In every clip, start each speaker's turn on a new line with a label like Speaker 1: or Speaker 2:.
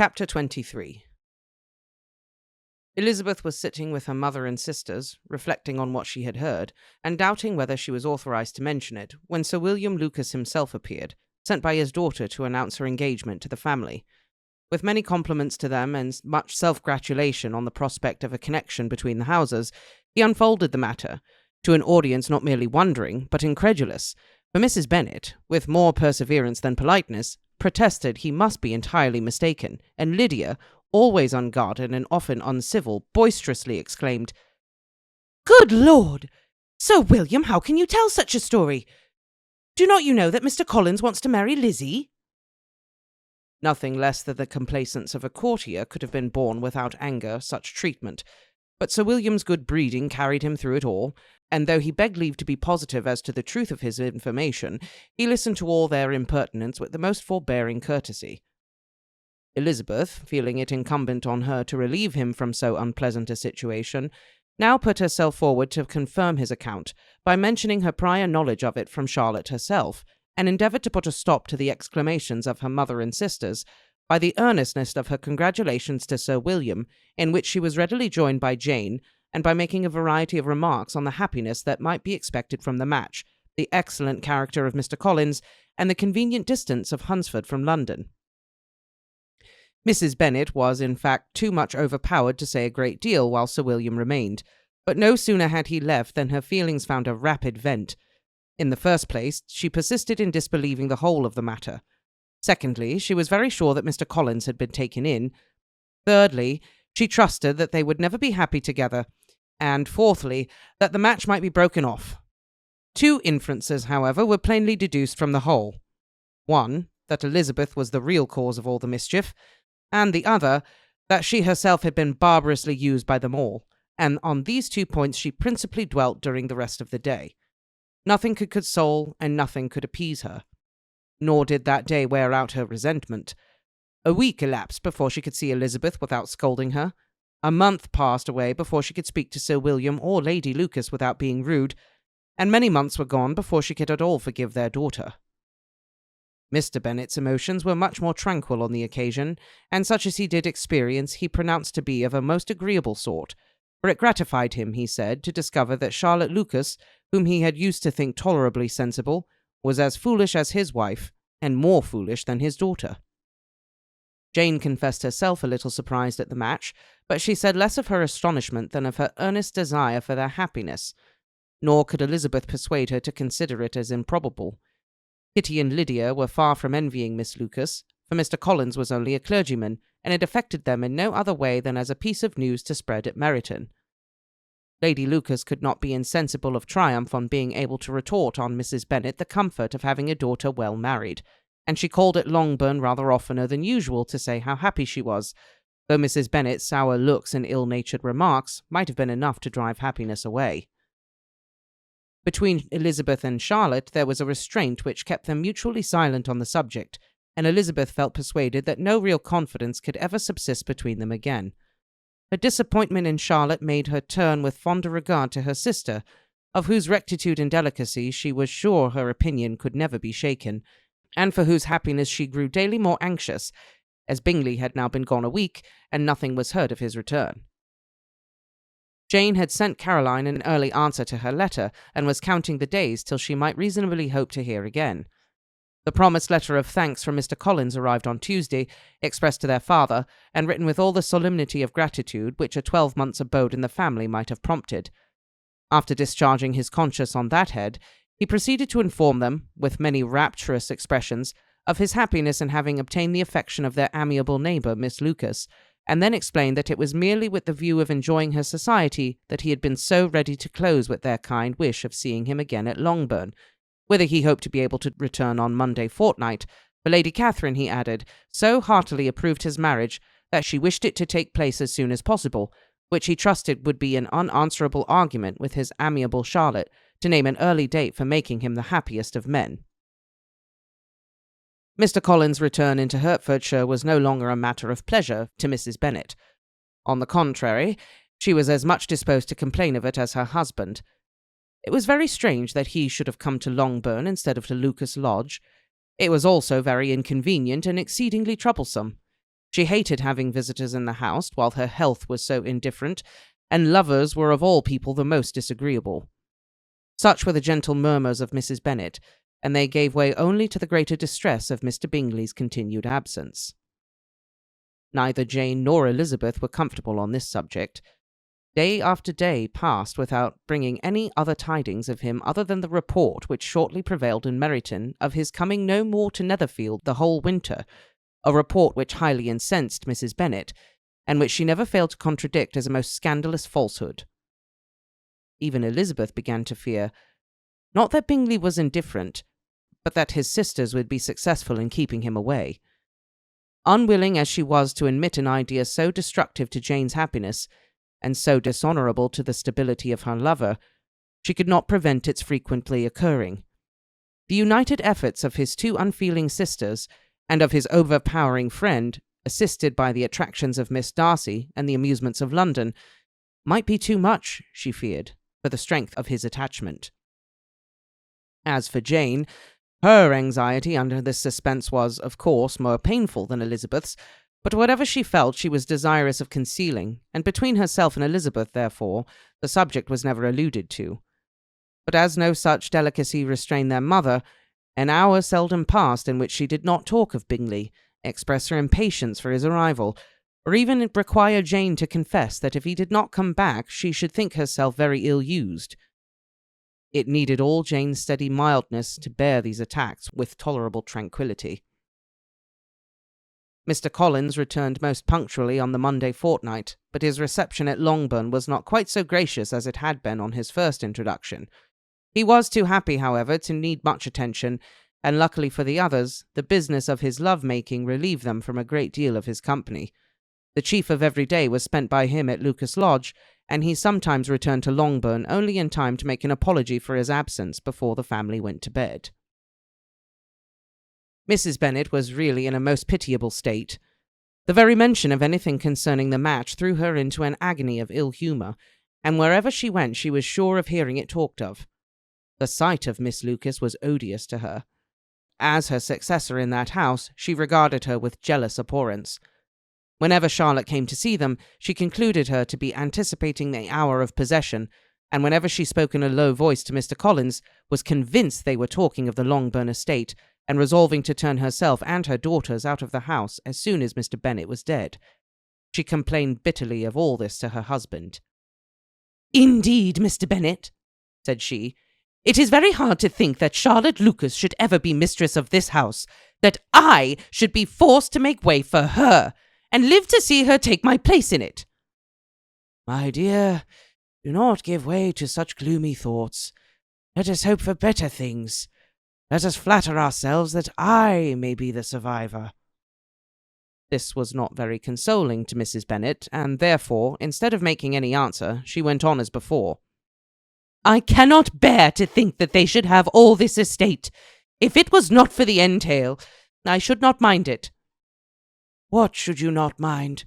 Speaker 1: Chapter 23. Elizabeth was sitting with her mother and sisters, reflecting on what she had heard, and doubting whether she was authorized to mention it, when Sir William Lucas himself appeared, sent by his daughter to announce her engagement to the family. With many compliments to them and much self-gratulation on the prospect of a connection between the houses, he unfolded the matter, to an audience not merely wondering, but incredulous, for Mrs. Bennet, with more perseverance than politeness, protested he must be entirely mistaken, and Lydia, always unguarded and often uncivil, boisterously exclaimed, "Good Lord! Sir William, how can you tell such a story? Do not you know that Mr. Collins wants to marry Lizzie?" Nothing less than the complacence of a courtier could have been borne without anger such treatment, but Sir William's good breeding carried him through it all, and though he begged leave to be positive as to the truth of his information, he listened to all their impertinence with the most forbearing courtesy. Elizabeth, feeling it incumbent on her to relieve him from so unpleasant a situation, now put herself forward to confirm his account by mentioning her prior knowledge of it from Charlotte herself, and endeavoured to put a stop to the exclamations of her mother and sisters by the earnestness of her congratulations to Sir William, in which she was readily joined by Jane, and by making a variety of remarks on the happiness that might be expected from the match, the excellent character of Mr. Collins, and the convenient distance of Hunsford from London. Mrs. Bennet was, in fact, too much overpowered to say a great deal while Sir William remained, but no sooner had he left than her feelings found a rapid vent. In the first place, she persisted in disbelieving the whole of the matter. Secondly, she was very sure that Mr. Collins had been taken in. Thirdly, she trusted that they would never be happy together. And fourthly, that the match might be broken off. Two inferences, however, were plainly deduced from the whole. One, that Elizabeth was the real cause of all the mischief, and the other, that she herself had been barbarously used by them all, and on these 2 points she principally dwelt during the rest of the day. Nothing could console, and nothing could appease her. Nor did that day wear out her resentment. A week elapsed before she could see Elizabeth without scolding her. A month passed away before she could speak to Sir William or Lady Lucas without being rude, and many months were gone before she could at all forgive their daughter. Mr. Bennet's emotions were much more tranquil on the occasion, and such as he did experience he pronounced to be of a most agreeable sort, for it gratified him, he said, to discover that Charlotte Lucas, whom he had used to think tolerably sensible, was as foolish as his wife, and more foolish than his daughter. Jane confessed herself a little surprised at the match, but she said less of her astonishment than of her earnest desire for their happiness, nor could Elizabeth persuade her to consider it as improbable. Kitty and Lydia were far from envying Miss Lucas, for Mr. Collins was only a clergyman, and it affected them in no other way than as a piece of news to spread at Meryton. Lady Lucas could not be insensible of triumph on being able to retort on Mrs. Bennet the comfort of having a daughter well married, and she called at Longbourn rather oftener than usual to say how happy she was, though Mrs. Bennet's sour looks and ill-natured remarks might have been enough to drive happiness away. Between Elizabeth and Charlotte there was a restraint which kept them mutually silent on the subject, and Elizabeth felt persuaded that no real confidence could ever subsist between them again. Her disappointment in Charlotte made her turn with fonder regard to her sister, of whose rectitude and delicacy she was sure her opinion could never be shaken, and for whose happiness she grew daily more anxious, as Bingley had now been gone a week, and nothing was heard of his return. Jane had sent Caroline an early answer to her letter, and was counting the days till she might reasonably hope to hear again. The promised letter of thanks from Mr. Collins arrived on Tuesday, expressed to their father, and written with all the solemnity of gratitude which a 12 months' abode in the family might have prompted. After discharging his conscience on that head, he proceeded to inform them, with many rapturous expressions, of his happiness in having obtained the affection of their amiable neighbour, Miss Lucas, and then explained that it was merely with the view of enjoying her society that he had been so ready to close with their kind wish of seeing him again at Longbourn, whither he hoped to be able to return on Monday fortnight, for Lady Catherine, he added, so heartily approved his marriage that she wished it to take place as soon as possible, which he trusted would be an unanswerable argument with his amiable Charlotte to name an early date for making him the happiest of men. Mr. Collins' return into Hertfordshire was no longer a matter of pleasure to Mrs. Bennet. On the contrary, she was as much disposed to complain of it as her husband. It was very strange that he should have come to Longbourn instead of to Lucas Lodge. It was also very inconvenient and exceedingly troublesome. She hated having visitors in the house while her health was so indifferent, and lovers were of all people the most disagreeable. Such were the gentle murmurs of Mrs. Bennet, and they gave way only to the greater distress of Mr. Bingley's continued absence. Neither Jane nor Elizabeth were comfortable on this subject. Day after day passed without bringing any other tidings of him other than the report which shortly prevailed in Meryton of his coming no more to Netherfield the whole winter, a report which highly incensed Mrs. Bennet, and which she never failed to contradict as a most scandalous falsehood. Even Elizabeth began to fear, not that Bingley was indifferent, but that his sisters would be successful in keeping him away. Unwilling as she was to admit an idea so destructive to Jane's happiness, and so dishonourable to the stability of her lover, she could not prevent its frequently occurring. The united efforts of his two unfeeling sisters, and of his overpowering friend, assisted by the attractions of Miss Darcy and the amusements of London, might be too much, she feared, for the strength of his attachment. As for Jane, her anxiety under this suspense was, of course, more painful than Elizabeth's, but whatever she felt she was desirous of concealing, and between herself and Elizabeth, therefore, the subject was never alluded to. But as no such delicacy restrained their mother, an hour seldom passed in which she did not talk of Bingley, express her impatience for his arrival, or even require Jane to confess that if he did not come back she should think herself very ill-used. It needed all Jane's steady mildness to bear these attacks with tolerable tranquillity. Mr. Collins returned most punctually on the Monday fortnight, but his reception at Longbourn was not quite so gracious as it had been on his first introduction. He was too happy, however, to need much attention, and luckily for the others, the business of his love-making relieved them from a great deal of his company. The chief of every day was spent by him at Lucas Lodge, and he sometimes returned to Longbourn only in time to make an apology for his absence before the family went to bed. Mrs. Bennet was really in a most pitiable state. The very mention of anything concerning the match threw her into an agony of ill-humour, and wherever she went she was sure of hearing it talked of. The sight of Miss Lucas was odious to her. As her successor in that house, she regarded her with jealous abhorrence. Whenever Charlotte came to see them, she concluded her to be anticipating the hour of possession, and whenever she spoke in a low voice to Mr. Collins, was convinced they were talking of the Longbourn estate, and resolving to turn herself and her daughters out of the house as soon as Mr. Bennet was dead. She complained bitterly of all this to her husband. "Indeed, Mr. Bennet," said she, "it is very hard to think that Charlotte Lucas should ever be mistress of this house, that I should be forced to make way for her, and live to see her take my place in it." "My dear, do not give way to such gloomy thoughts. Let us hope for better things. Let us flatter ourselves that I may be the survivor." This was not very consoling to Mrs. Bennet, and therefore, instead of making any answer, she went on as before. "I cannot bear to think that they should have all this estate. If it was not for the entail, I should not mind it." "What should you not mind?"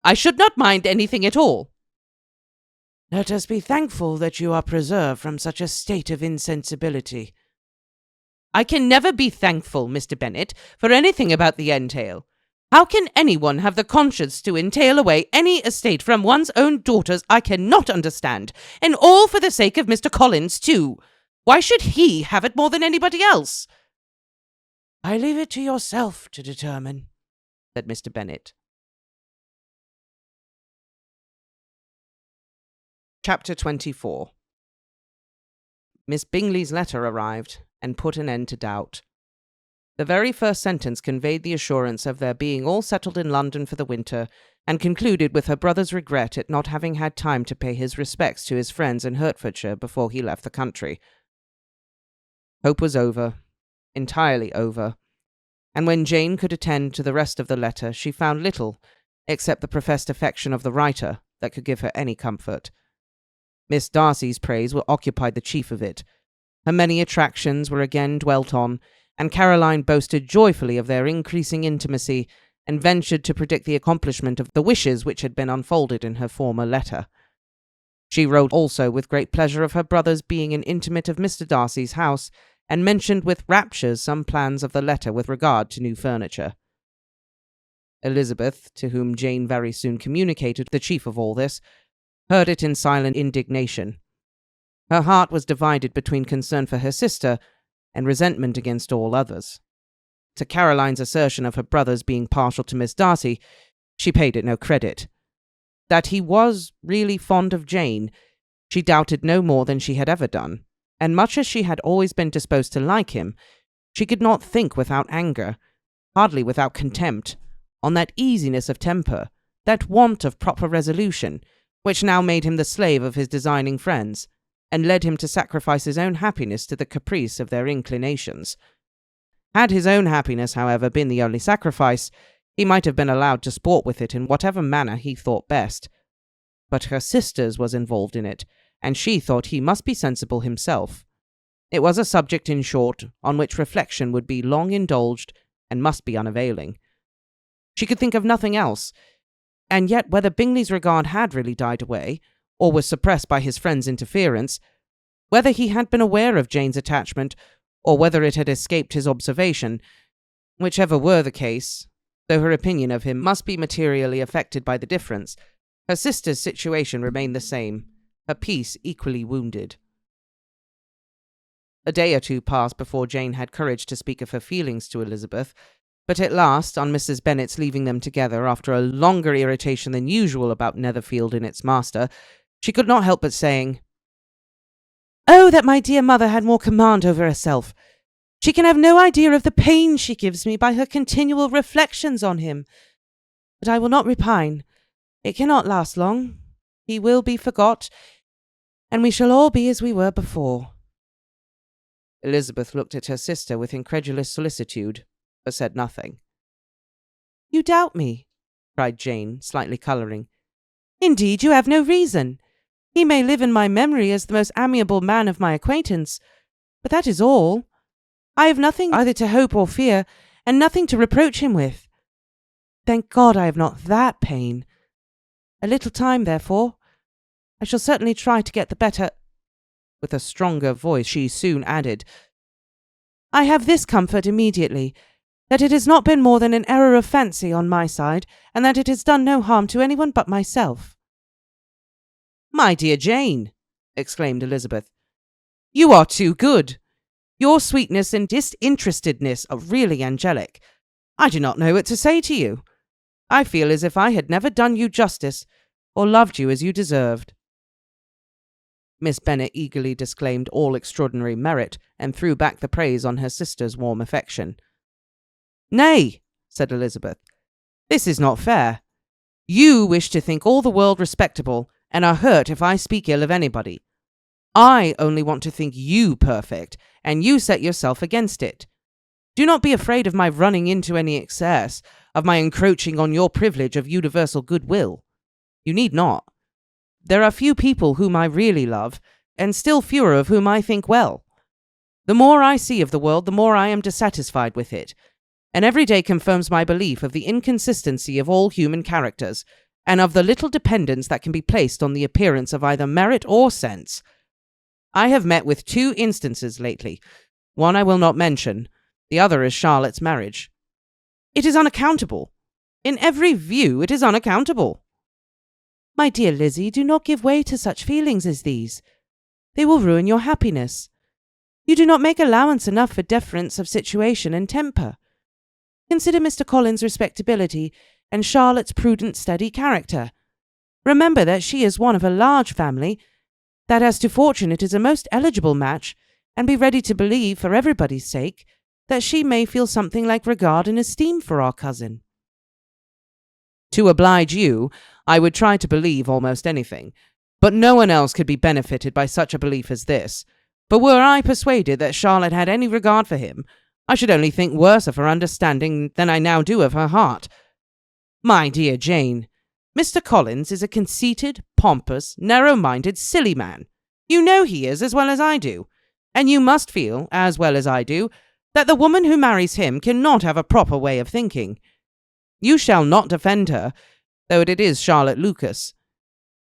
Speaker 1: "I should not mind anything at all." "Let us be thankful that you are preserved from such a state of insensibility." "I can never be thankful, Mr. Bennet, for anything about the entail. How can anyone have the conscience to entail away any estate from one's own daughters? I cannot understand, and all for the sake of Mr. Collins, too. Why should he have it more than anybody else?" "I leave it to yourself to determine," said Mr. Bennet. Chapter 24. Miss Bingley's letter arrived, and put an end to doubt. The very first sentence conveyed the assurance of their being all settled in London for the winter, and concluded with her brother's regret at not having had time to pay his respects to his friends in Hertfordshire before he left the country. Hope was over, entirely over, and when Jane could attend to the rest of the letter, she found little, except the professed affection of the writer, that could give her any comfort. Miss Darcy's praise occupied the chief of it. Her many attractions were again dwelt on, and Caroline boasted joyfully of their increasing intimacy, and ventured to predict the accomplishment of the wishes which had been unfolded in her former letter. She wrote also with great pleasure of her brother's being an intimate of Mr. Darcy's house, and mentioned with raptures some plans of the letter with regard to new furniture. Elizabeth, to whom Jane very soon communicated the chief of all this, heard it in silent indignation. Her heart was divided between concern for her sister and resentment against all others. To Caroline's assertion of her brother's being partial to Miss Darcy, she paid it no credit. That he was really fond of Jane, she doubted no more than she had ever done, and much as she had always been disposed to like him, she could not think without anger, hardly without contempt, on that easiness of temper, that want of proper resolution, which now made him the slave of his designing friends, and led him to sacrifice his own happiness to the caprice of their inclinations. Had his own happiness, however, been the only sacrifice, he might have been allowed to sport with it in whatever manner he thought best. But her sister's was involved in it, and she thought he must be sensible himself. It was a subject, in short, on which reflection would be long indulged and must be unavailing. She could think of nothing else, and yet whether Bingley's regard had really died away, or was suppressed by his friend's interference, whether he had been aware of Jane's attachment, or whether it had escaped his observation, whichever were the case, though her opinion of him must be materially affected by the difference, her sister's situation remained the same, her peace equally wounded. A day or two passed before Jane had courage to speak of her feelings to Elizabeth, but at last, on Mrs. Bennet's leaving them together after a longer irritation than usual about Netherfield and its master, she could not help but saying, "Oh, that my dear mother had more command over herself! She can have no idea of the pain she gives me by her continual reflections on him. But I will not repine. It cannot last long. He will be forgot, and we shall all be as we were before." Elizabeth looked at her sister with incredulous solicitude, but said nothing. "You doubt me?" cried Jane, slightly colouring. "Indeed, you have no reason. He may live in my memory as the most amiable man of my acquaintance, but that is all. I have nothing either to hope or fear, and nothing to reproach him with. Thank God I have not that pain. A little time, therefore. I shall certainly try to get the better—" With a stronger voice she soon added, "I have this comfort immediately, that it has not been more than an error of fancy on my side, and that it has done no harm to anyone but myself." "My dear Jane," exclaimed Elizabeth, "you are too good. Your sweetness and disinterestedness are really angelic. I do not know what to say to you. I feel as if I had never done you justice, or loved you as you deserved." Miss Bennet eagerly disclaimed all extraordinary merit, and threw back the praise on her sister's warm affection. "Nay," said Elizabeth, "this is not fair. You wish to think all the world respectable, and are hurt if I speak ill of anybody. I only want to think you perfect, and you set yourself against it. Do not be afraid of my running into any excess, of my encroaching on your privilege of universal goodwill. You need not. There are few people whom I really love, and still fewer of whom I think well. The more I see of the world, the more I am dissatisfied with it, and every day confirms my belief of the inconsistency of all human characters, and of the little dependence that can be placed on the appearance of either merit or sense. I have met with 2 instances lately. One I will not mention. The other is Charlotte's marriage. It is unaccountable. In every view it is unaccountable." "My dear Lizzie, do not give way to such feelings as these. They will ruin your happiness. You do not make allowance enough for deference of situation and temper. Consider Mr. Collins' respectability and Charlotte's prudent, steady character. Remember that she is one of a large family, that as to fortune it is a most eligible match, and be ready to believe, for everybody's sake, that she may feel something like regard and esteem for our cousin." "To oblige you, I would try to believe almost anything, but no one else could be benefited by such a belief as this. But were I persuaded that Charlotte had any regard for him, I should only think worse of her understanding than I now do of her heart. My dear Jane, Mr. Collins is a conceited, pompous, narrow-minded, silly man. You know he is as well as I do, and you must feel, as well as I do, that the woman who marries him cannot have a proper way of thinking. You shall not defend her, though it is Charlotte Lucas.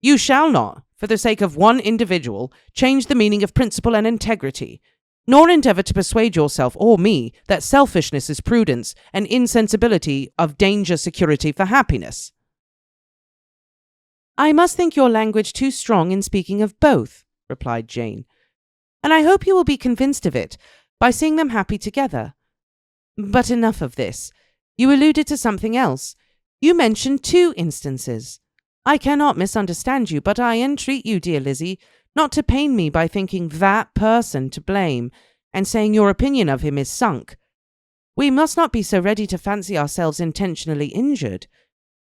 Speaker 1: You shall not, for the sake of one individual, change the meaning of principle and integrity. nor endeavour to persuade yourself or me that selfishness is prudence and insensibility of danger security for happiness." "I must think your language too strong in speaking of both," replied Jane, "and I hope you will be convinced of it by seeing them happy together. But enough of this. You alluded to something else. You mentioned 2 instances. I cannot misunderstand you, but I entreat you, dear Lizzie, not to pain me by thinking that person to blame, and saying your opinion of him is sunk. We must not be so ready to fancy ourselves intentionally injured.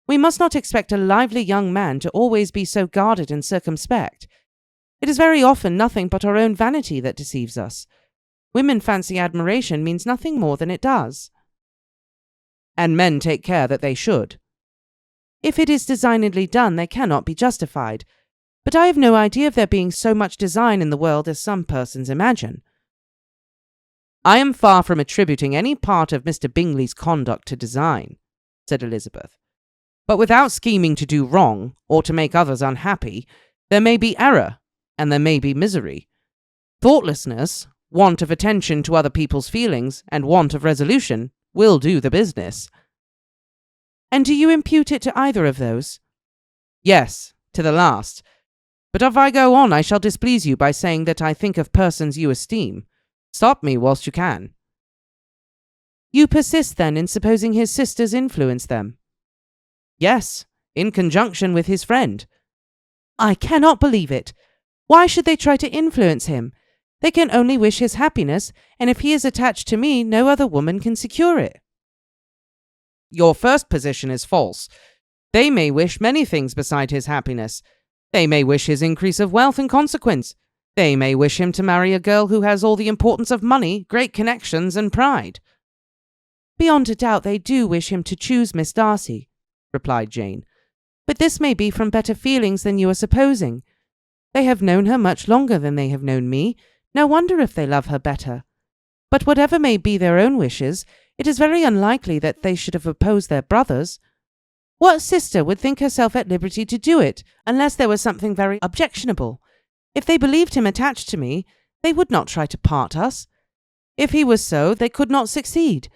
Speaker 1: We must not expect a lively young man to always be so guarded and circumspect. It is very often nothing but our own vanity that deceives us. Women fancy admiration means nothing more than it does." "And men take care that they should." "If it is designedly done, they cannot be justified. But I have no idea of there being so much design in the world as some persons imagine." "I am far from attributing any part of Mr. Bingley's conduct to design," said Elizabeth. "But without scheming to do wrong, or to make others unhappy, there may be error, and there may be misery. Thoughtlessness, want of attention to other people's feelings, and want of resolution will do the business." "And do you impute it to either of those?" "Yes, to the last. But if I go on, I shall displease you by saying that I think of persons you esteem. Stop me whilst you can." "You persist, then, in supposing his sisters influence them?" "Yes, in conjunction with his friend." "I cannot believe it. Why should they try to influence him? They can only wish his happiness, and if he is attached to me, no other woman can secure it." "Your first position is false. They may wish many things beside his happiness. They may wish his increase of wealth and consequence. They may wish him to marry a girl who has all the importance of money, great connections, and pride." "Beyond a doubt they do wish him to choose Miss Darcy," replied Jane. "But this may be from better feelings than you are supposing. They have known her much longer than they have known me. No wonder if they love her better. But whatever may be their own wishes, it is very unlikely that they should have opposed their brothers. What sister would think herself at liberty to do it, unless there was something very objectionable? If they believed him attached to me, they would not try to part us. If he was so, they could not succeed.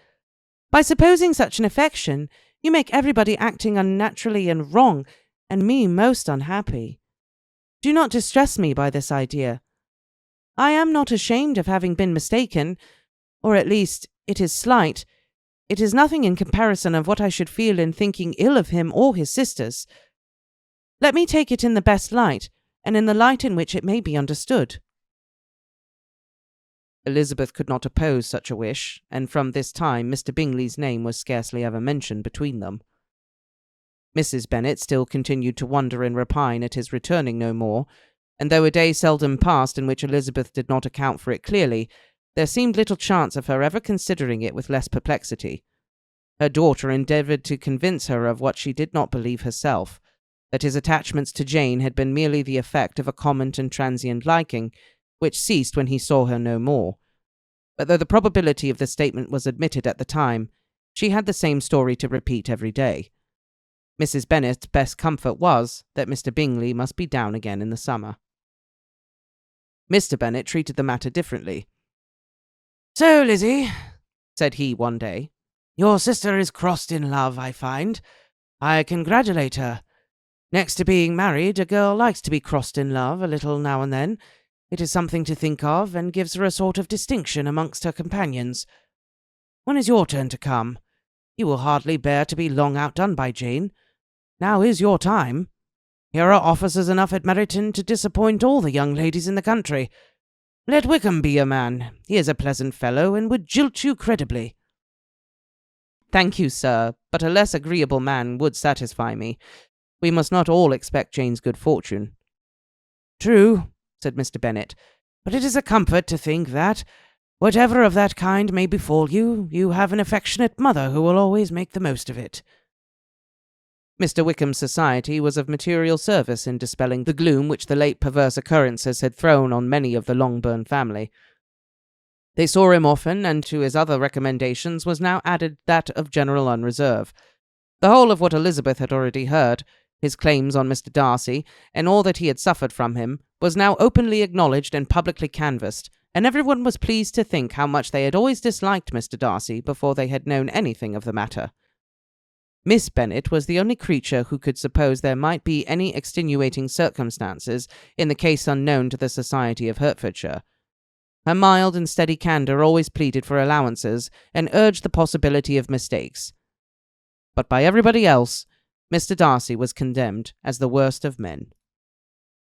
Speaker 1: By supposing such an affection, you make everybody acting unnaturally and wrong, and me most unhappy. Do not distress me by this idea. I am not ashamed of having been mistaken, or at least it is slight. It is nothing in comparison of what I should feel in thinking ill of him or his sisters. Let me take it in the best light, and in the light in which it may be understood." Elizabeth could not oppose such a wish, and from this time Mr. Bingley's name was scarcely ever mentioned between them. Mrs. Bennet still continued to wonder and repine at his returning no more, and though a day seldom passed in which Elizabeth did not account for it clearly, there seemed little chance of her ever considering it with less perplexity. Her daughter endeavoured to convince her of what she did not believe herself, that his attachments to Jane had been merely the effect of a common and transient liking, which ceased when he saw her no more. But though the probability of the statement was admitted at the time, she had the same story to repeat every day. Mrs. Bennet's best comfort was that Mr. Bingley must be down again in the summer. Mr. Bennet treated the matter differently. "So, Lizzie," said he one day, "your sister is crossed in love, I find. I congratulate her. Next to being married, a girl likes to be crossed in love a little now and then. It is something to think of, and gives her a sort of distinction amongst her companions. When is your turn to come? You will hardly bear to be long outdone by Jane. Now is your time. Here are officers enough at Meryton to disappoint all the young ladies in the country. Let Wickham be your man. He is a pleasant fellow, and would jilt you credibly." "Thank you, sir, but a less agreeable man would satisfy me. We must not all expect Jane's good fortune." "True," said Mr. Bennet, "but it is a comfort to think that, whatever of that kind may befall you, you have an affectionate mother who will always make the most of it." Mr. Wickham's society was of material service in dispelling the gloom which the late perverse occurrences had thrown on many of the Longbourn family. They saw him often, and to his other recommendations was now added that of general unreserve. The whole of what Elizabeth had already heard, his claims on Mr. Darcy, and all that he had suffered from him, was now openly acknowledged and publicly canvassed, and everyone was pleased to think how much they had always disliked Mr. Darcy before they had known anything of the matter. Miss Bennet was the only creature who could suppose there might be any extenuating circumstances in the case unknown to the society of Hertfordshire. Her mild and steady candour always pleaded for allowances and urged the possibility of mistakes. But by everybody else, Mr. Darcy was condemned as the worst of men.